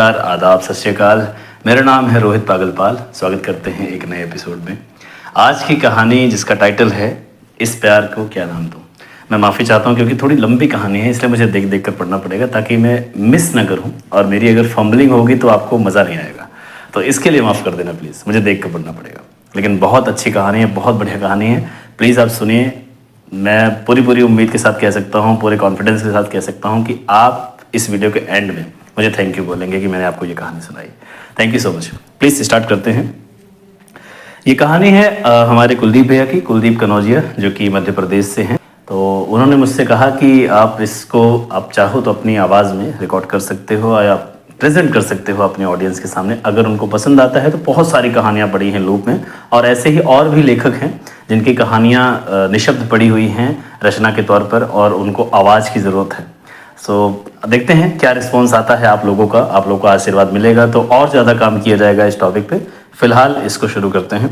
नमस्कार, आदाब, सत श्री अकाल। मेरा नाम है रोहित पागलपाल। स्वागत करते हैं एक नए एपिसोड में। आज की कहानी जिसका टाइटल है इस प्यार को क्या नाम दूं। मैं माफ़ी चाहता हूं क्योंकि थोड़ी लंबी कहानी है, इसलिए मुझे देख देख कर पढ़ना पड़ेगा ताकि मैं मिस ना करूं, और मेरी अगर फंबलिंग होगी तो आपको मज़ा नहीं आएगा। तो इसके लिए माफ़ कर देना प्लीज़, मुझे देख कर पढ़ना पड़ेगा। लेकिन बहुत अच्छी कहानी है, बहुत बढ़िया कहानी है। प्लीज़ आप सुनिए। मैं पूरी उम्मीद के साथ कह सकता हूँ, पूरे कॉन्फिडेंस के साथ कह सकता हूँ कि आप इस वीडियो के एंड में मुझे थैंक यू बोलेंगे कि मैंने आपको ये कहानी सुनाई। Thank you so much. Please start करते हैं। ये कहानी है हमारे कुलदीप भैया की, कुलदीप कनौजिया, जो कि मध्य प्रदेश से हैं। तो उन्होंने मुझसे कहा कि आप इसको आप चाहो तो अपनी आवाज़ में रिकॉर्ड कर सकते हो या प्रेजेंट कर सकते हो अपने ऑडियंस के सामने। अगर उनको पसंद आता है तो बहुत सारी कहानियाँ पड़ी हैं लूप में, और ऐसे ही और भी लेखक हैं जिनकी कहानियाँ निशब्द पड़ी हुई हैं रचना के तौर पर, और उनको आवाज़ की ज़रूरत है। सो देखते हैं क्या रिस्पॉन्स आता है आप लोगों का। आप लोगों का आशीर्वाद मिलेगा तो और ज़्यादा काम किया जाएगा इस टॉपिक पे। फिलहाल इसको शुरू करते हैं।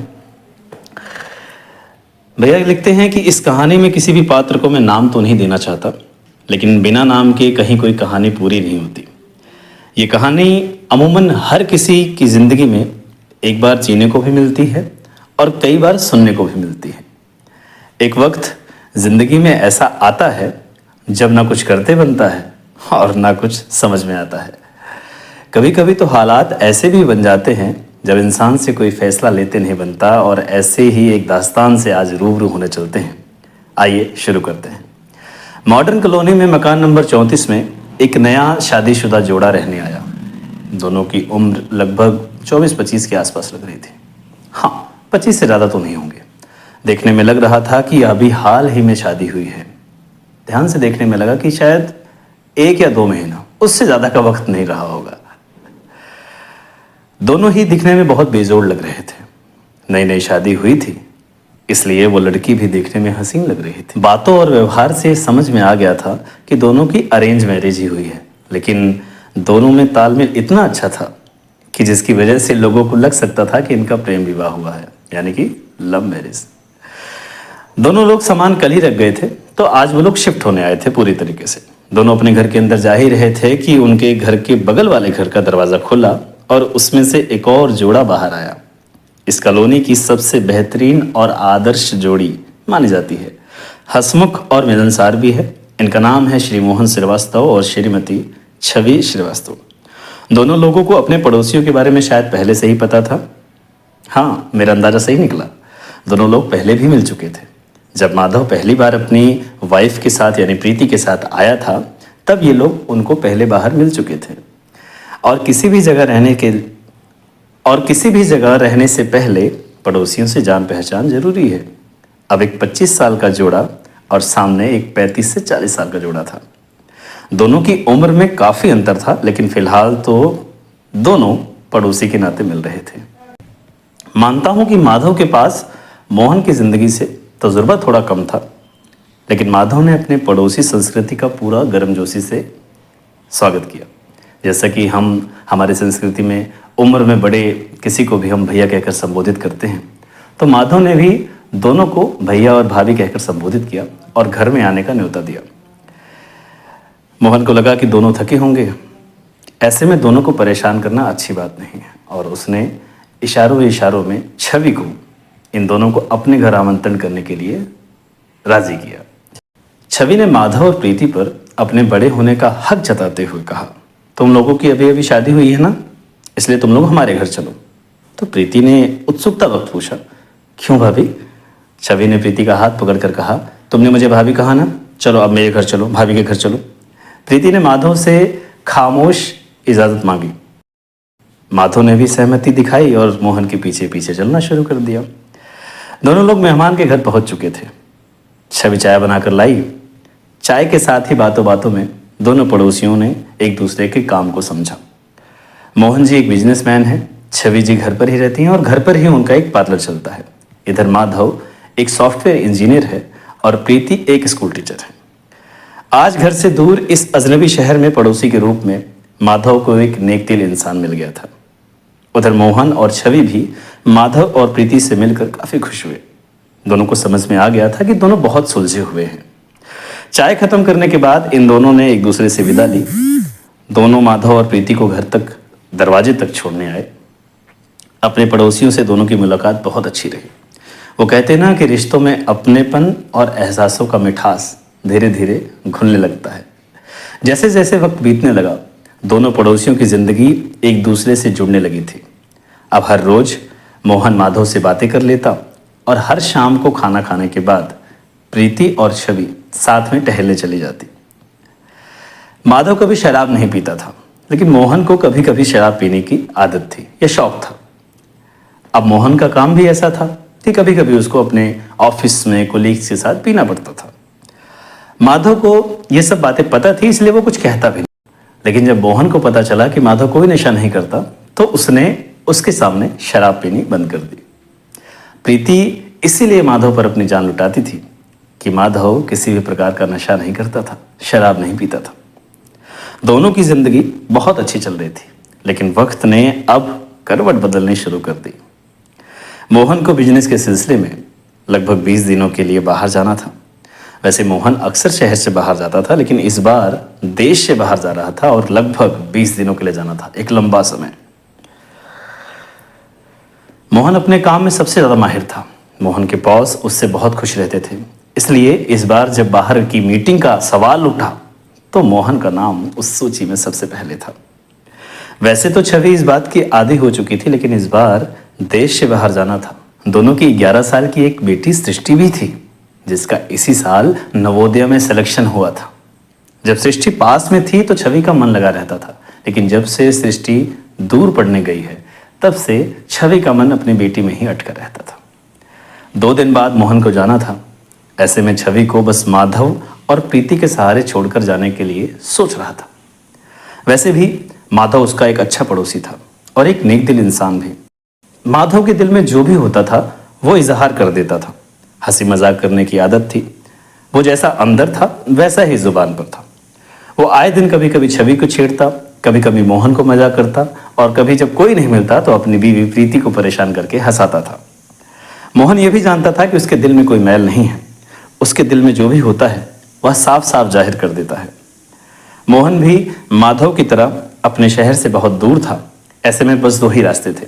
भैया लिखते हैं कि इस कहानी में किसी भी पात्र को मैं नाम तो नहीं देना चाहता, लेकिन बिना नाम के कहीं कोई कहानी पूरी नहीं होती। ये कहानी अमूमन हर किसी की ज़िंदगी में एक बार जीने को भी मिलती है और कई बार सुनने को भी मिलती है। एक वक्त ज़िंदगी में ऐसा आता है जब ना कुछ करते बनता है और ना कुछ समझ में आता है। कभी कभी तो हालात ऐसे भी बन जाते हैं जब इंसान से कोई फैसला लेते नहीं बनता, और ऐसे ही एक दास्तान से आज रूबरू होने चलते हैं। आइए शुरू करते हैं। मॉडर्न कॉलोनी में मकान नंबर 34 में एक नया शादीशुदा जोड़ा रहने आया। दोनों की उम्र लगभग 24-25 के आसपास लग रही थी। हाँ, 25 से ज़्यादा तो नहीं होंगे। देखने में लग रहा था कि अभी हाल ही में शादी हुई है। ध्यान से देखने में लगा कि शायद 1 या 2 महीना, उससे ज़्यादा का वक्त नहीं रहा होगा। दोनों ही दिखने में बहुत बेजोड़ लग रहे थे। नई नई शादी हुई थी, इसलिए वो लड़की भी देखने में हसीन लग रही थी। बातों और व्यवहार से समझ में आ गया था कि दोनों की अरेंज मैरिज ही हुई है, लेकिन दोनों में तालमेल इतना अच्छा था कि जिसकी वजह से लोगों को लग सकता था कि इनका प्रेम विवाह हुआ है, यानी कि लव मैरिज। दोनों लोग सामान कल ही रख गए थे, तो आज वो लोग शिफ्ट होने आए थे पूरी तरीके से। दोनों अपने घर के अंदर जा ही रहे थे कि उनके घर के बगल वाले घर का दरवाज़ा खुला और उसमें से एक और जोड़ा बाहर आया। इस कॉलोनी की सबसे बेहतरीन और आदर्श जोड़ी मानी जाती है। हंसमुख और मिलनसार भी है। इनका नाम है श्री मोहन श्रीवास्तव और श्रीमती छवि श्रीवास्तव। दोनों लोगों को अपने पड़ोसियों के बारे में शायद पहले से ही पता था। हाँ, मेरा अंदाज़ा सही निकला। दोनों लोग पहले भी मिल चुके थे। जब माधव पहली बार अपनी वाइफ के साथ यानी प्रीति के साथ आया था, तब ये लोग उनको पहले बाहर मिल चुके थे। और किसी भी जगह रहने से पहले पड़ोसियों से जान पहचान जरूरी है। अब एक 25 साल का जोड़ा और सामने एक 35 से 40 साल का जोड़ा था। दोनों की उम्र में काफ़ी अंतर था, लेकिन फिलहाल तो दोनों पड़ोसी के नाते मिल रहे थे। मानता हूं कि माधव के पास मोहन की ज़िंदगी से तजुर्बा थोड़ा कम था, लेकिन माधव ने अपने पड़ोसी संस्कृति का पूरा गर्मजोशी से स्वागत किया। जैसा कि हमारे संस्कृति में उम्र में बड़े किसी को भी हम भैया कहकर संबोधित करते हैं, तो माधव ने भी दोनों को भैया और भाभी कहकर संबोधित किया और घर में आने का न्योता दिया। मोहन को लगा कि दोनों थके होंगे, ऐसे में दोनों को परेशान करना अच्छी बात नहीं है, और उसने इशारों में छवि को इन दोनों को अपने घर आमंत्रण करने के लिए राजी किया। छवि ने माधव और प्रीति पर अपने बड़े होने का हक जताते हुए कहा, तुम लोगों की अभी अभी शादी हुई है ना, इसलिए तुम लोग हमारे घर चलो। तो प्रीति ने उत्सुकता वक्त पूछा, क्यों भाभी? छवि ने प्रीति का हाथ पकड़कर कहा, तुमने मुझे भाभी कहा ना, चलो अब मेरे घर चलो, भाभी के घर चलो। प्रीति ने माधव से खामोश इजाज़त मांगी। माधव ने भी सहमति दिखाई और मोहन के पीछे पीछे चलना शुरू कर दिया। दोनों लोग मेहमान के घर पहुंच चुके थे। छवि चाय बनाकर लाई। चाय के साथ ही बातों बातों में दोनों पड़ोसियों ने एक दूसरे के काम को समझा। मोहन जी एक बिजनेसमैन हैं, छवि जी घर पर ही रहती हैं और घर पर ही उनका एक पार्लर चलता है। इधर माधव एक सॉफ्टवेयर इंजीनियर है और प्रीति एक स्कूल टीचर है। आज घर से दूर इस अजनबी शहर में पड़ोसी के रूप में माधव को एक नेकदिल इंसान मिल गया था। उधर मोहन और छवि भी माधव और प्रीति से मिलकर काफ़ी खुश हुए। दोनों को समझ में आ गया था कि दोनों बहुत सुलझे हुए हैं। चाय खत्म करने के बाद इन दोनों ने एक दूसरे से विदा ली। दोनों माधव और प्रीति को घर तक दरवाजे तक छोड़ने आए। अपने पड़ोसियों से दोनों की मुलाकात बहुत अच्छी रही। वो कहते ना कि रिश्तों में अपनेपन और एहसासों का मिठास धीरे धीरे घुलने लगता है। जैसे जैसे वक्त बीतने लगा, दोनों पड़ोसियों की जिंदगी एक दूसरे से जुड़ने लगी थी। अब हर रोज मोहन माधव से बातें कर लेता और हर शाम को खाना खाने के बाद प्रीति और छवि साथ में टहलने चली जाती। माधव कभी शराब नहीं पीता था, लेकिन मोहन को कभी कभी शराब पीने की आदत थी या शौक था। अब मोहन का काम भी ऐसा था कि कभी कभी उसको अपने ऑफिस में कोलीग्स के साथ पीना पड़ता था। माधव को ये सब बातें पता थी, इसलिए वो कुछ कहता भी नहीं। लेकिन जब मोहन को पता चला कि माधव कोई नशा नहीं करता, तो उसने उसके सामने शराब पीनी बंद कर दी। प्रीति इसीलिए माधव पर अपनी जान लुटाती थी कि माधव किसी भी प्रकार का नशा नहीं करता था, शराब नहीं पीता था। दोनों की जिंदगी बहुत अच्छी चल रही थी, लेकिन वक्त ने अब करवट बदलनी शुरू कर दी। मोहन को बिजनेस के सिलसिले में लगभग 20 दिनों के लिए बाहर जाना था। वैसे मोहन अक्सर शहर से बाहर जाता था, लेकिन इस बार देश से बाहर जा रहा था और लगभग 20 दिनों के लिए जाना था, एक लंबा समय। मोहन अपने काम में सबसे ज्यादा माहिर था। मोहन के बॉस उससे बहुत खुश रहते थे, इसलिए इस बार जब बाहर की मीटिंग का सवाल उठा तो मोहन का नाम उस सूची में सबसे पहले था। वैसे तो छवि इस बात की आदी हो चुकी थी, लेकिन इस बार देश से बाहर जाना था। दोनों की 11 साल की एक बेटी सृष्टि भी थी, जिसका इसी साल नवोदय में सिलेक्शन हुआ था। जब सृष्टि पास में थी तो छवि का मन लगा रहता था, लेकिन जब से सृष्टि दूर पढ़ने गई है, तब से छवि का मन अपनी बेटी में ही अटका रहता था। 2 दिन बाद मोहन को जाना था। ऐसे में छवि को बस माधव और प्रीति के सहारे छोड़कर जाने के लिए सोच रहा था। वैसे भी माधव उसका एक अच्छा पड़ोसी था और एक नेक दिल इंसान भी। माधव के दिल में जो भी होता था वो इजहार कर देता था। हंसी मजाक करने की आदत थी। वो जैसा अंदर था वैसा ही जुबान पर था। वो आए दिन कभी कभी छवि को छेड़ता, कभी कभी मोहन को मजाक करता और कभी जब कोई नहीं मिलता तो अपनी बीवी प्रीति को परेशान करके हंसाता था। मोहन ये भी जानता था कि उसके दिल में कोई मैल नहीं है। उसके दिल में जो भी होता है वह साफ साफ जाहिर कर देता है। मोहन भी माधव की तरह अपने शहर से बहुत दूर था। ऐसे में बस 2 ही रास्ते थे,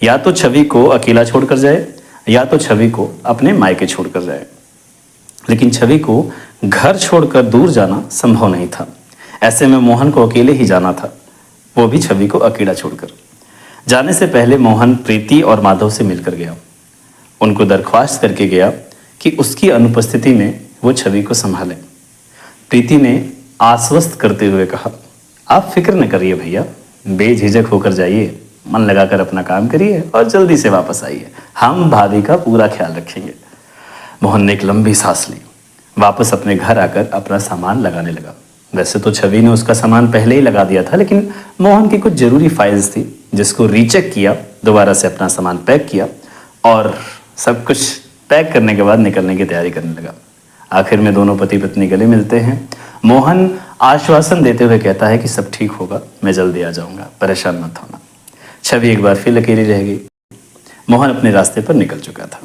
या तो छवि को अकेला छोड़कर जाए या तो छवि को अपने मायके छोड़कर जाए। लेकिन छवि को घर छोड़कर दूर जाना संभव नहीं था। ऐसे में मोहन को अकेले ही जाना था, वो भी छवि को अकेला छोड़कर। जाने से पहले मोहन प्रीति और माधव से मिलकर गया। उनको दरख्वास्त करके गया कि उसकी अनुपस्थिति में वो छवि को संभालें। प्रीति ने आश्वस्त करते हुए कहा, आप फिक्र न करिए भैया, बेझिझक होकर जाइए, मन लगाकर अपना काम करिए और जल्दी से वापस आइए, हम भाभी का पूरा ख्याल रखेंगे। मोहन ने एक लंबी सांस ली, वापस अपने घर आकर अपना सामान लगाने लगा। वैसे तो छवि ने उसका सामान पहले ही लगा दिया था, लेकिन मोहन की कुछ जरूरी फाइल्स थी जिसको रीचेक किया, दोबारा से अपना सामान पैक किया और सब कुछ पैक करने के बाद निकलने की तैयारी करने लगा। आखिर में दोनों पति पत्नी गले मिलते हैं। मोहन आश्वासन देते हुए कहता है कि सब ठीक होगा, मैं जल्दी आ जाऊंगा, परेशान मत होना। छवि एक बार फिर अकेली रह गई। मोहन अपने रास्ते पर निकल चुका था।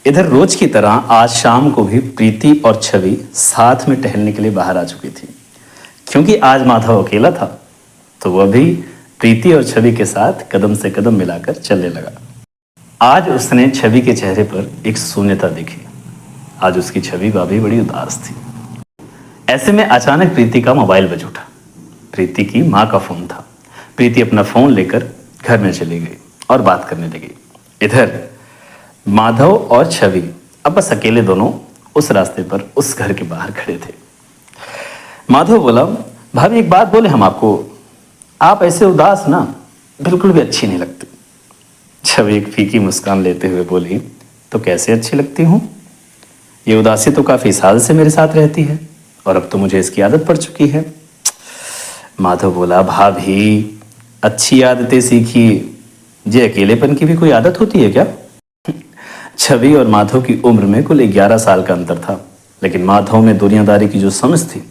इधर रोज की तरह आज शाम को भी प्रीति और छवि साथ में टहलने के लिए बाहर आ चुकी थी। क्योंकि आज माधव अकेला था तो वह भी प्रीति और छवि के साथ कदम से कदम मिलाकर चलने लगा। आज उसने छवि के चेहरे पर एक शून्यता देखी। आज उसकी छवि भाभी बड़ी उदास थी। ऐसे में अचानक प्रीति का मोबाइल बज उठा। प्रीति की माँ का फोन था। प्रीति अपना फोन लेकर घर में चली गई और बात करने लगी। इधर माधव और छवि अब बस अकेले दोनों उस रास्ते पर उस घर के बाहर खड़े थे। माधव बोला, भाभी एक बात बोले हम आपको, आप ऐसे उदास ना बिल्कुल भी अच्छी नहीं लगती। छवि एक फीकी मुस्कान लेते हुए बोली, तो कैसे अच्छी लगती हूँ? ये उदासी तो काफी साल से मेरे साथ रहती है और अब तो मुझे इसकी आदत पड़ चुकी है। माधव बोला, भाभी अच्छी आदतें सीखिए, ये अकेलेपन की भी कोई आदत होती है क्या? छवि और माधव की उम्र में कुल 11 साल का अंतर था, लेकिन माधव में दुनियादारी की जो समझ थी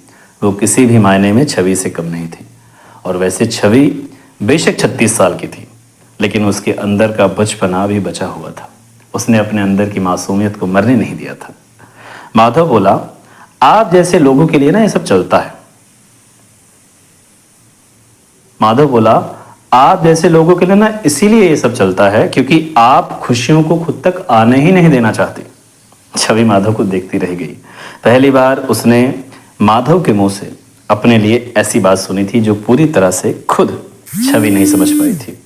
वो किसी भी मायने में छवि से कम नहीं थी। और वैसे छवि बेशक 36 साल की थी, लेकिन उसके अंदर का बचपना भी बचा हुआ था। उसने अपने अंदर की मासूमियत को मरने नहीं दिया था। माधव बोला, आप जैसे लोगों के लिए ना ये सब चलता है। माधव बोला, आप जैसे लोगों के लिए ना इसीलिए ये सब चलता है क्योंकि आप खुशियों को खुद तक आने ही नहीं देना चाहते। छवि माधव को देखती रह गई। पहली बार उसने माधव के मुंह से अपने लिए ऐसी बात सुनी थी जो पूरी तरह से खुद छवि नहीं समझ पाई थी।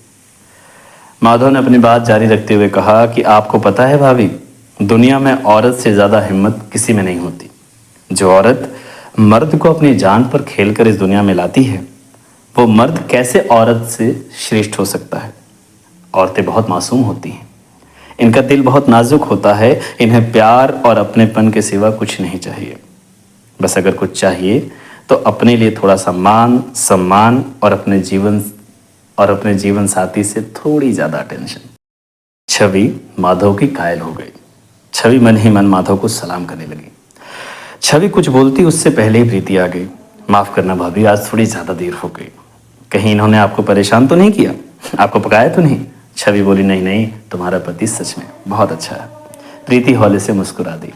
माधव ने अपनी बात जारी रखते हुए कहा कि आपको पता है भाभी, दुनिया में औरत से ज्यादा हिम्मत किसी में नहीं होती। जो औरत मर्द को अपनी जान पर खेलकर इस दुनिया में लाती है, वो मर्द कैसे औरत से श्रेष्ठ हो सकता है। औरतें बहुत मासूम होती हैं, इनका दिल बहुत नाजुक होता है, इन्हें प्यार और अपनेपन के सिवा कुछ नहीं चाहिए। बस अगर कुछ चाहिए तो अपने लिए थोड़ा मान सम्मान और अपने जीवन साथी से थोड़ी ज्यादा टेंशन। छवि माधव की कायल हो गई। छवि मन ही मन माधव को सलाम करने लगी। छवि कुछ बोलती उससे पहले ही प्रीति आ गई। माफ करना भाभी, आज थोड़ी ज्यादा देर हो गई। कहीं इन्होंने आपको परेशान तो नहीं किया, आपको पकाया तो नहीं? छवि बोली, नहीं नहीं, तुम्हारा पति सच में बहुत अच्छा है। प्रीति हौले से मुस्कुरा दी।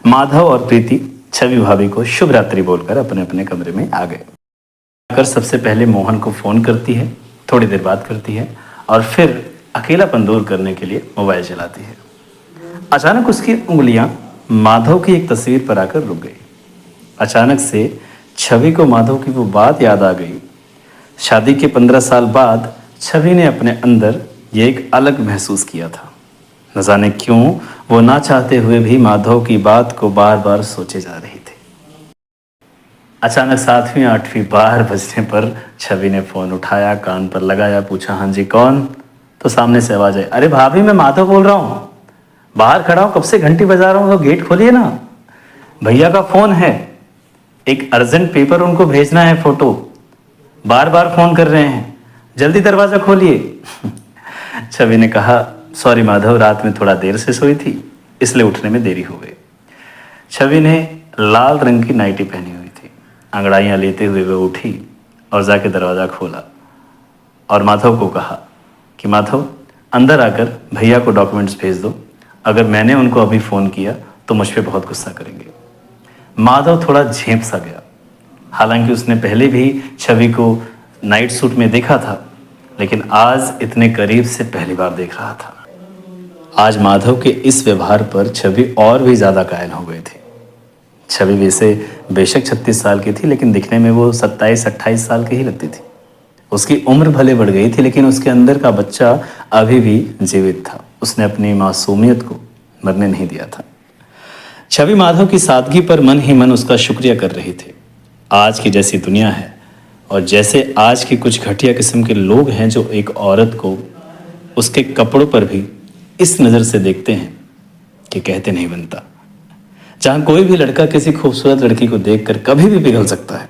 माधव और प्रीति छवि भाभी को शुभ रात्रि बोलकर अपने अपने कमरे में आ गए। आकर सबसे पहले मोहन को फोन करती है, थोड़ी देर बात करती है और फिर अकेलापन दूर करने के लिए मोबाइल चलाती है। अचानक उसकी उंगलियां माधव की एक तस्वीर पर आकर रुक गई। अचानक से छवि को माधव की वो बात याद आ गई। शादी के 15 साल बाद छवि ने अपने अंदर ये एक अलग महसूस किया था। न जाने क्यों वो ना चाहते हुए भी माधव की बात को बार बार सोचे जा रही थी। अचानक 7वीं 8वीं बार बजने पर छवि ने फोन उठाया, कान पर लगाया, पूछा हाँ जी कौन? तो सामने से आवाज आई, अरे भाभी मैं माधव बोल रहा हूँ, बाहर खड़ा हूँ, कब से घंटी बजा रहा हूँ, तो गेट खोलिए ना, भैया का फोन है, एक अर्जेंट पेपर उनको भेजना है, फोटो बार बार फोन कर रहे हैं, जल्दी दरवाजा खोलिए। छवि ने कहा, सॉरी माधव, रात में थोड़ा देर से सोई थी इसलिए उठने में देरी हो गई। छवि ने लाल रंग की नाइटी पहनी हुई थी। अंगड़ाइयां लेते हुए वह उठी और जाके दरवाजा खोला और माधव को कहा कि माधव अंदर आकर भैया को डॉक्यूमेंट्स भेज दो, अगर मैंने उनको अभी फ़ोन किया तो मुझ पर बहुत गुस्सा करेंगे। माधव थोड़ा झेंप सा गया। हालांकि उसने पहले भी छवि को नाइट सूट में देखा था, लेकिन आज इतने करीब से पहली बार देख रहा था। आज माधव के इस व्यवहार पर छवि और भी ज़्यादा कायल हो गई थी। छवि वैसे बेशक 36 साल की थी, लेकिन दिखने में वो 27-28 साल की ही लगती थी। उसकी उम्र भले बढ़ गई थी, लेकिन उसके अंदर का बच्चा अभी भी जीवित था। उसने अपनी मासूमियत को मरने नहीं दिया था। छवि माधव की सादगी पर मन ही मन उसका शुक्रिया कर रही थी। आज की जैसी दुनिया है और जैसे आज के कुछ घटिया किस्म के लोग हैं जो एक औरत को उसके कपड़ों पर भी इस नज़र से देखते हैं कि कहते नहीं बनता। जहाँ कोई भी लड़का किसी खूबसूरत लड़की को देखकर कभी भी पिघल सकता है,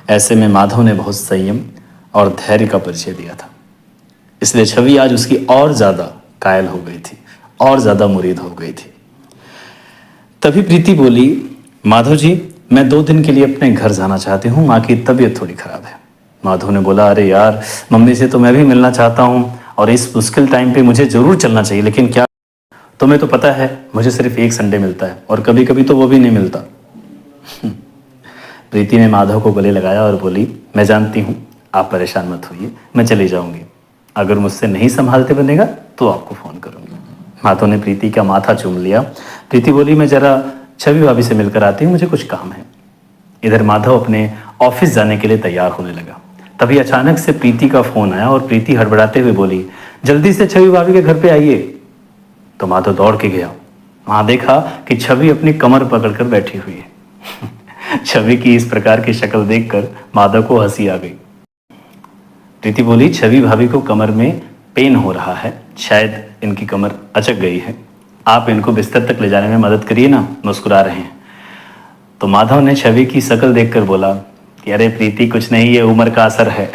ऐसे में माधव ने बहुत संयम और धैर्य का परिचय दिया था। इसलिए छवि आज उसकी और ज़्यादा कायल हो गई थी, और ज़्यादा मुरीद हो गई थी। तभी प्रीति बोली, माधव जी मैं 2 दिन के लिए अपने घर जाना चाहती हूँ, माँ की तबीयत थोड़ी ख़राब है। माधव ने बोला, अरे यार मम्मी से तो मैं भी मिलना चाहता हूँ और इस मुश्किल टाइम पे मुझे ज़रूर चलना चाहिए, लेकिन क्या, तुम्हें तो पता है मुझे सिर्फ एक संडे मिलता है और कभी कभी तो वो भी नहीं मिलता। प्रीति ने माधव को गले लगाया और बोली, मैं जानती हूँ, आप परेशान मत होइए, मैं चली जाऊंगी। अगर मुझसे नहीं संभालते बनेगा तो आपको फ़ोन करूंगी। माधव ने प्रीति का माथा चूम लिया। प्रीति बोली, मैं जरा छवि भाभी से मिलकर आती हूँ, मुझे कुछ काम है। इधर माधव अपने ऑफिस जाने के लिए तैयार होने लगा। तभी अचानक से प्रीति का फ़ोन आया और प्रीति हड़बड़ाते हुए बोली, जल्दी से छवि भाभी के घर पे आइए। तो माधव दौड़ के गया। वहां देखा कि छवि अपनी कमर पकड़कर बैठी हुई है। छवि की इस प्रकार की शक्ल देखकर माधव को हंसी आ गई। प्रीति बोली, छवि भाभी को कमर में पेन हो रहा है, शायद इनकी कमर अचक गई है, आप इनको बिस्तर तक ले जाने में मदद करिए ना, मुस्कुरा रहे हैं। तो माधव ने छवि की शक्ल देखकर बोला कि अरे प्रीति कुछ नहीं, ये उम्र का असर है।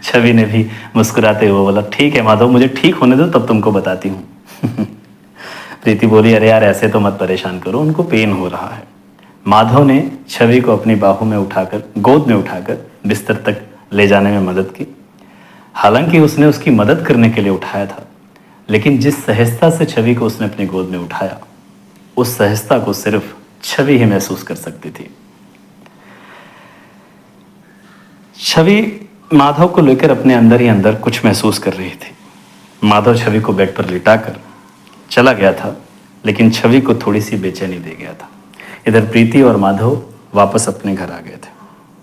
छवि ने भी मुस्कुराते हुए बोला, ठीक है माधव, मुझे ठीक होने दो तब तुमको बताती हूँ। प्रीति बोली, अरे यार ऐसे तो मत परेशान करो, उनको पेन हो रहा है। माधव ने छवि को अपनी बाहों में उठाकर, गोद में उठाकर बिस्तर तक ले जाने में मदद की। हालांकि उसने उसकी मदद करने के लिए उठाया था, लेकिन जिस सहजता से छवि को उसने अपनी गोद में उठाया, उस सहजता को सिर्फ छवि ही महसूस कर सकती थी। छवि माधव को लेकर अपने अंदर ही अंदर कुछ महसूस कर रही थी। माधव छवि को बेड पर लिटाकर चला गया था, लेकिन छवि को थोड़ी सी बेचैनी दे गया था। इधर प्रीति और माधव वापस अपने घर आ गए थे।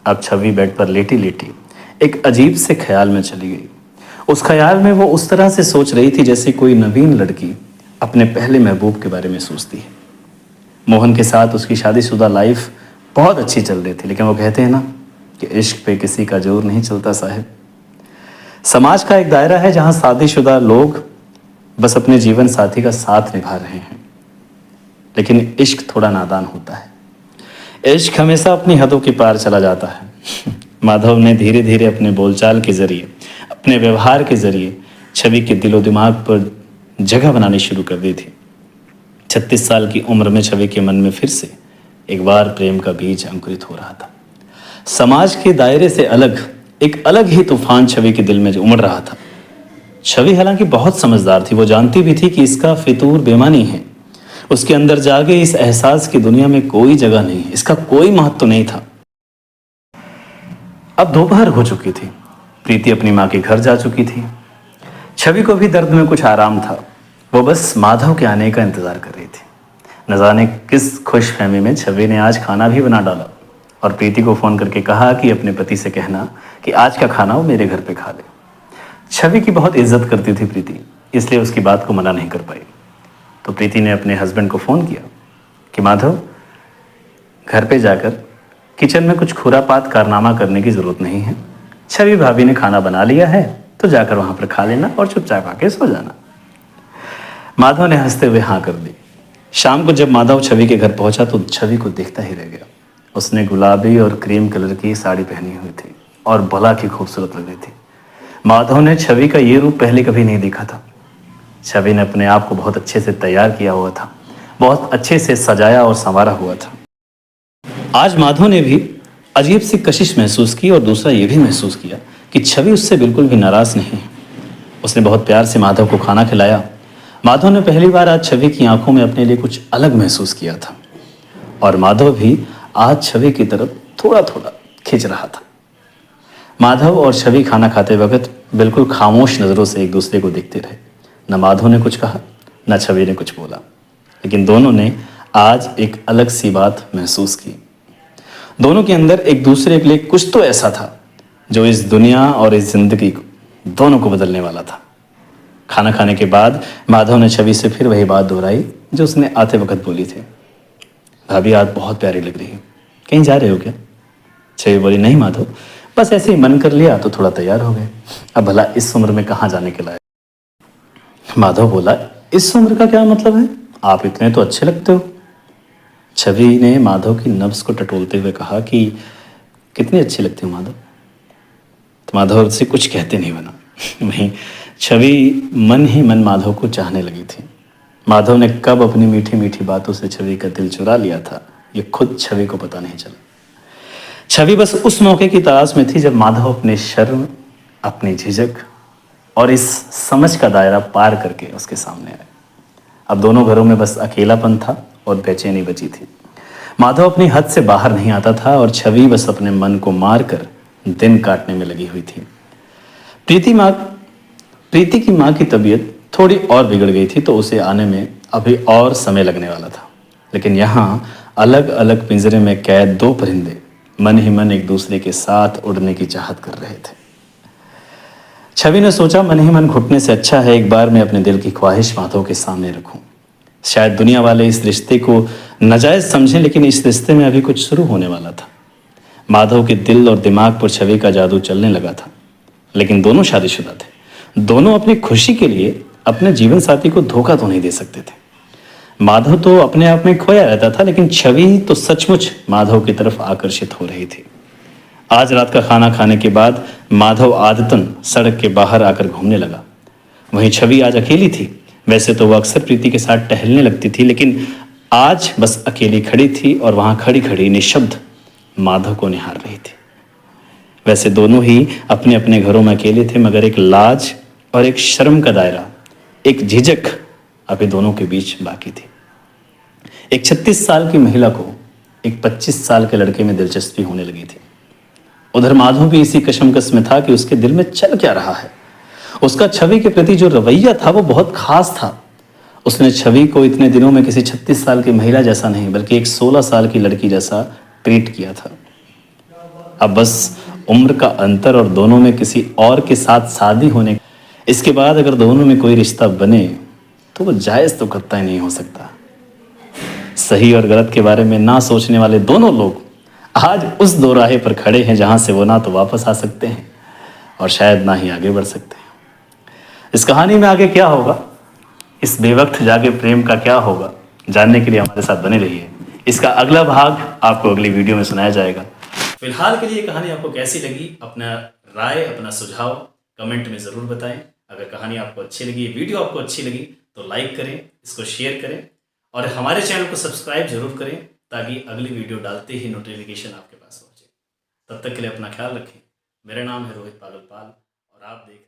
अब छवि बेड पर लेटी लेटी एक अजीब से ख्याल में चली गई। उस ख्याल में वो उस तरह से सोच रही थी जैसे कोई नवीन लड़की अपने पहले महबूब के बारे में सोचती है। मोहन के साथ उसकी शादीशुदा लाइफ बहुत अच्छी चल रही थी, लेकिन वो कहते हैं ना कि इश्क पे किसी का जोर नहीं चलता साहब। समाज का एक दायरा है जहां शादीशुदा लोग बस अपने जीवन साथी का साथ निभा रहे हैं, लेकिन इश्क थोड़ा नादान होता है। इश्क हमेशा अपनी हदों के पार चला जाता है। माधव ने धीरे धीरे अपने बोलचाल के जरिए, अपने व्यवहार के जरिए छवि के दिलो दिमाग पर जगह बनानी शुरू कर दी थी। 36 साल की उम्र में छवि के मन में फिर से एक बार प्रेम का बीज अंकुरित हो रहा था। समाज के दायरे से अलग एक अलग ही तूफान छवि के दिल में उमड़ रहा था। छवि हालांकि बहुत समझदार थी, वो जानती भी थी कि इसका फितूर बेमानी है। उसके अंदर जागे इस एहसास की दुनिया में कोई जगह नहीं, इसका कोई महत्व नहीं था। अब दोपहर हो चुकी थी। प्रीति अपनी माँ के घर जा चुकी थी। छवि को भी दर्द में कुछ आराम था। वो बस माधव के आने का इंतजार कर रही थी। न जाने किस खुशफहमी में छवि ने आज खाना भी बना डाला और प्रीति को फ़ोन करके कहा कि अपने पति से कहना कि आज का खाना वो मेरे घर पे खा ले। छवि की बहुत इज्जत करती थी प्रीति, इसलिए उसकी बात को मना नहीं कर पाई। तो प्रीति ने अपने हस्बैंड को फ़ोन किया कि माधव, घर पे जाकर किचन में कुछ खुरापात कारनामा करने की ज़रूरत नहीं है। छवि भाभी ने खाना बना लिया है, तो जाकर वहाँ पर खा लेना और चुपचाप आके सो जाना। माधव ने हंसते हुए हाँ कर दी। शाम को जब माधव छवि के घर पहुंचा तो छवि को देखता ही रह गया। उसने गुलाबी और क्रीम कलर की साड़ी पहनी हुई थी और भला की खूबसूरत लग रही थी। माधव ने छवि का ये रूप पहले कभी नहीं देखा था। छवि ने अपने आप को बहुत अच्छे से तैयार किया हुआ था, बहुत अच्छे से सजाया और संवारा हुआ था। आज माधव ने भी अजीब सी कशिश महसूस की और दूसरा ये भी महसूस किया कि छवि उससे बिल्कुल भी नाराज़ नहीं है। उसने बहुत प्यार से माधव को खाना खिलाया। माधव ने पहली बार आज छवि की आंखों में अपने लिए कुछ अलग महसूस किया था और माधव भी आज छवि की तरफ थोड़ा थोड़ा खिंच रहा था। माधव और छवि खाना खाते वक्त बिल्कुल खामोश नज़रों से एक दूसरे को देखते रहे। न माधव ने कुछ कहा, न छवि ने कुछ बोला, लेकिन दोनों ने आज एक अलग सी बात महसूस की। दोनों के अंदर एक दूसरे के लिए कुछ तो ऐसा था जो इस दुनिया और इस जिंदगी को दोनों को बदलने वाला था। खाना खाने के बाद माधव ने छवि से फिर वही बात दोहराई जो उसने आते वक्त बोली थी। भाभी आज बहुत प्यारी लग रही है, कहीं जा रहे हो क्या? छवि बोली, नहीं माधव, बस ऐसे ही मन कर लिया तो थोड़ा तैयार हो गए। अब भला इस उम्र में कहाँ जाने के लायक। माधव बोला, इस उम्र का क्या मतलब है? आप इतने तो अच्छे लगते हो। छवि ने माधव की नब्ज को टटोलते हुए कहा कि कितनी अच्छी लगती हो माधव। तो माधव से कुछ कहते नहीं बना। वहीं छवि मन ही मन माधव को चाहने लगी थी। माधव ने कब अपनी मीठी मीठी बातों से छवि का दिल चुरा लिया था, ये खुद छवि को पता नहीं चला। छवि बस उस मौके की तलाश में थी जब माधव अपने शर्म, अपनी झिझक और इस समझ का दायरा पार करके उसके सामने आए। अब दोनों घरों में बस अकेलापन था और बेचैनी बची थी। माधव अपनी हद से बाहर नहीं आता था और छवि बस अपने मन को मार कर दिन काटने में लगी हुई थी। प्रीति की माँ की तबीयत थोड़ी और बिगड़ गई थी, तो उसे आने में अभी और समय लगने वाला था। लेकिन यहाँ अलग अलग पिंजरे में कैद दो परिंदे मन ही मन एक दूसरे के साथ उड़ने की चाहत कर रहे थे। छवि ने सोचा, मन ही मन घुटने से अच्छा है एक बार मैं अपने दिल की ख्वाहिश माधव के सामने रखूं। शायद दुनिया वाले इस रिश्ते को नाजायज समझें, लेकिन इस रिश्ते में अभी कुछ शुरू होने वाला था। माधव के दिल और दिमाग पर छवि का जादू चलने लगा था, लेकिन दोनों शादीशुदा थे। दोनों अपनी खुशी के लिए अपने जीवन साथी को धोखा तो नहीं दे सकते थे। माधव तो अपने आप में खोया रहता था, लेकिन छवि तो सचमुच माधव की तरफ आकर्षित हो रही थी। आज रात का खाना खाने के बाद माधव आदतन सड़क के बाहर आकर घूमने लगा। वहीं छवि आज अकेली थी। वैसे तो वह अक्सर प्रीति के साथ टहलने लगती थी, लेकिन आज बस अकेली खड़ी थी और वहां खड़ी खड़ी निशब्द माधव को निहार रही थी। वैसे दोनों ही अपने अपने घरों में अकेले थे, मगर एक लाज और एक शर्म का दायरा, एक झिझक अभी दोनों के बीच बाकी थी। एक 36 साल की महिला को एक 25 साल के लड़के में दिलचस्पी होने लगी थी। उधर माधव भी इसी कशमकश में था कि उसके दिल में चल क्या रहा है। उसका छवि के प्रति जो रवैया था वो बहुत खास था। उसने छवि को इतने दिनों में किसी 36 साल की महिला जैसा नहीं बल्कि एक 16 साल की लड़की जैसा ट्रीट किया था। अब बस उम्र का अंतर और दोनों में किसी और के साथ शादी होने, इसके बाद अगर दोनों में कोई रिश्ता बने तो वो जायज़ तो कतई नहीं हो सकता। सही और गलत के बारे में ना सोचने वाले दोनों लोग आज उस दोराहे पर खड़े हैं जहां से वो ना तो वापस आ सकते हैं और शायद ना ही आगे बढ़ सकते हैं। इस कहानी में आगे क्या होगा, इस बेवक्त जागे प्रेम का क्या होगा, जानने के लिए हमारे साथ बने रहिए। इसका अगला भाग आपको अगली वीडियो में सुनाया जाएगा। फिलहाल के लिए कहानी आपको कैसी लगी, अपना राय, अपना सुझाव कमेंट में ज़रूर बताएं। अगर कहानी आपको अच्छी लगी, वीडियो आपको अच्छी लगी तो लाइक करें, इसको शेयर करें और हमारे चैनल को सब्सक्राइब जरूर करें ताकि अगली वीडियो डालते ही नोटिफिकेशन आपके पास पहुंचे। तब तक के लिए अपना ख्याल रखें। मेरा नाम है रोहित पागलपाल और आप देख